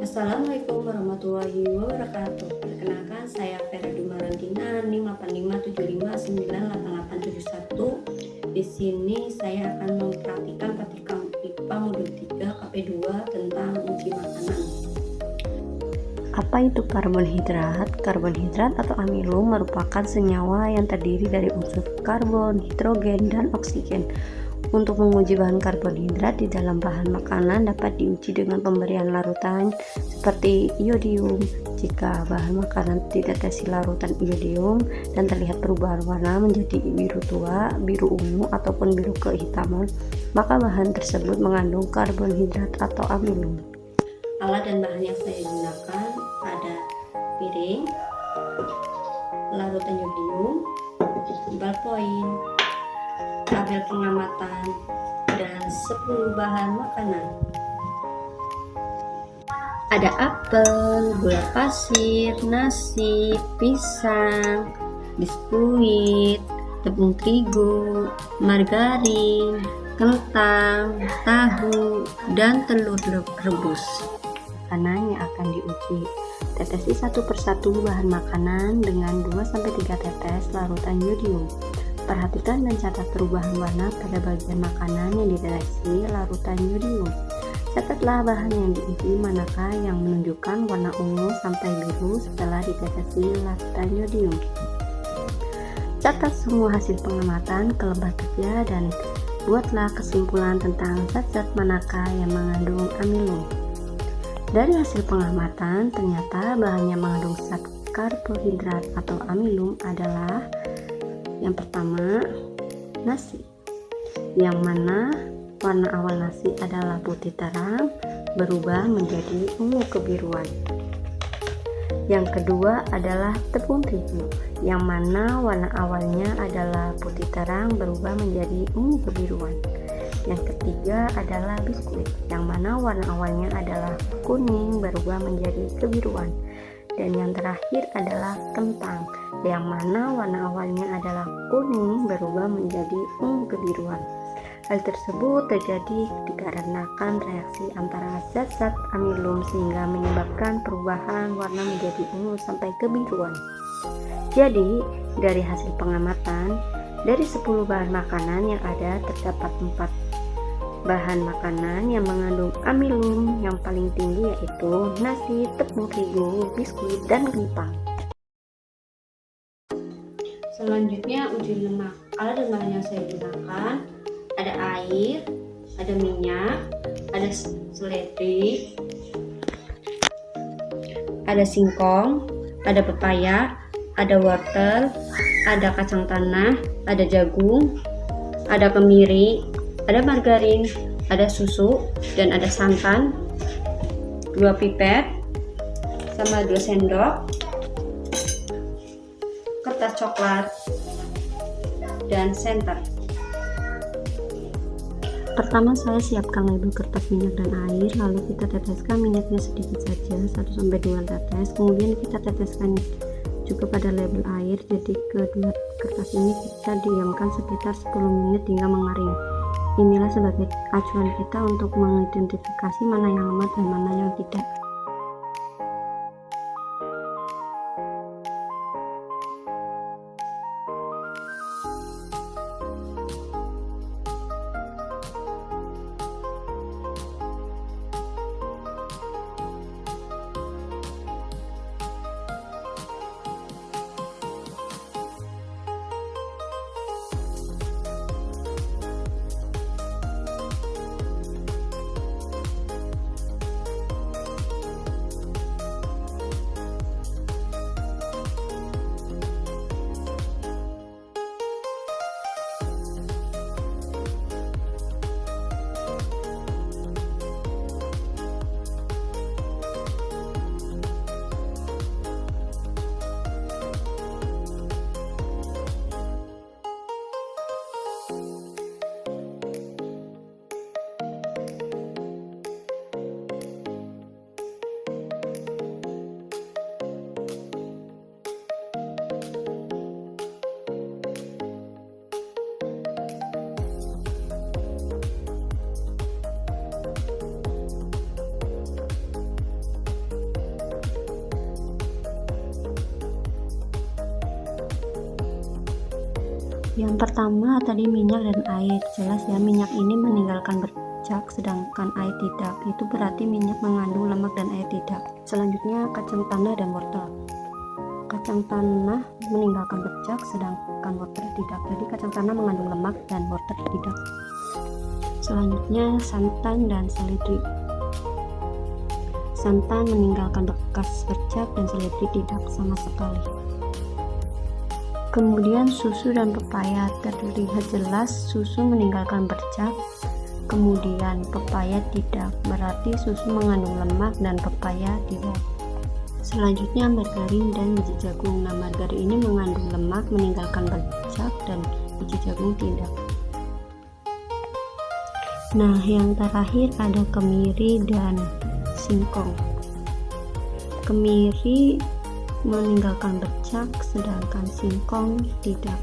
Assalamualaikum warahmatullahi wabarakatuh. Perkenalkan, saya Vera Dumarantina, NIM 8575988871. Di sini saya akan mempraktikkan praktikum IPA modul 3 KP2 tentang uji makanan. Apa itu karbonhidrat? Karbonhidrat atau amilum merupakan senyawa yang terdiri dari unsur karbon, hidrogen, dan oksigen. Untuk menguji bahan karbonhidrat di dalam bahan makanan dapat diuji dengan pemberian larutan seperti iodium. Jika bahan makanan ditetesi larutan iodium dan terlihat perubahan warna menjadi biru tua, biru ungu, ataupun biru kehitaman, maka bahan tersebut mengandung karbonhidrat atau amilum. Alat dan bahan yang saya gunakan ada piring, larutan iodium, ballpoint, tabel pengamatan, dan 10 bahan makanan. Ada apel, gula pasir, nasi, pisang, biskuit, tepung terigu, margarin, kentang, tahu, dan telur rebus. Makanan yang akan diuji. Tetesi satu persatu bahan makanan dengan 2-3 tetes larutan iodium. Perhatikan dan catat perubahan warna pada bagian makanan yang ditetesi larutan iodium. Catatlah bahan yang diuji manakah yang menunjukkan warna ungu sampai biru setelah ditetesi larutan iodium. Catat semua hasil pengamatan ke lembar kerja dan buatlah kesimpulan tentang zat-zat manakah yang mengandung amilum. Dari hasil pengamatan, ternyata bahan yang mengandung zat karbohidrat atau amilum adalah yang pertama, nasi, yang mana warna awal nasi adalah putih terang berubah menjadi ungu kebiruan. Yang kedua adalah tepung terigu, yang mana warna awalnya adalah putih terang berubah menjadi ungu kebiruan. Yang ketiga adalah biskuit, yang mana warna awalnya adalah kuning berubah menjadi kebiruan. Dan yang terakhir adalah kentang, yang mana warna awalnya adalah kuning berubah menjadi ungu kebiruan. Hal tersebut terjadi dikarenakan reaksi antara zat-zat amilum sehingga menyebabkan perubahan warna menjadi ungu sampai kebiruan. Jadi, dari hasil pengamatan, dari 10 bahan makanan yang ada terdapat 4 bahan makanan yang mengandung amilum yang paling tinggi, yaitu nasi, tepung terigu, biskuit, dan kentang. Selanjutnya uji lemak. Alat dan bahan yang saya gunakan ada air, ada minyak, ada seledri, ada singkong, ada pepaya, ada wortel, ada kacang tanah, ada jagung, ada kemiri, ada margarin, ada susu, dan ada santan, 2 pipet sama 2 sendok, kertas coklat, dan senter. Pertama, saya siapkan label kertas minyak dan air, lalu kita teteskan minyaknya sedikit saja, 1-2 tetes, kemudian kita teteskan juga pada label air. Jadi kedua kertas ini kita diamkan sekitar 10 menit hingga mengering. Inilah sebagai acuan kita untuk mengidentifikasi mana yang lemah dan mana yang tidak. Yang pertama tadi minyak dan air, jelas ya, minyak ini meninggalkan bercak sedangkan air tidak, itu berarti minyak mengandung lemak dan air tidak. Selanjutnya kacang tanah dan wortel. Kacang tanah meninggalkan bercak sedangkan wortel tidak, jadi kacang tanah mengandung lemak dan wortel tidak. Selanjutnya santan dan seledri. Santan meninggalkan bekas bercak dan seledri tidak sama sekali. Kemudian susu dan pepaya, terlihat jelas susu meninggalkan bercak, kemudian pepaya tidak, berarti susu mengandung lemak dan pepaya tidak. Selanjutnya margarin dan biji jagung. Nah, margarin ini mengandung lemak, meninggalkan bercak, dan biji jagung tidak. Nah, yang terakhir ada kemiri dan singkong. Kemiri meninggalkan bercak sedangkan singkong tidak.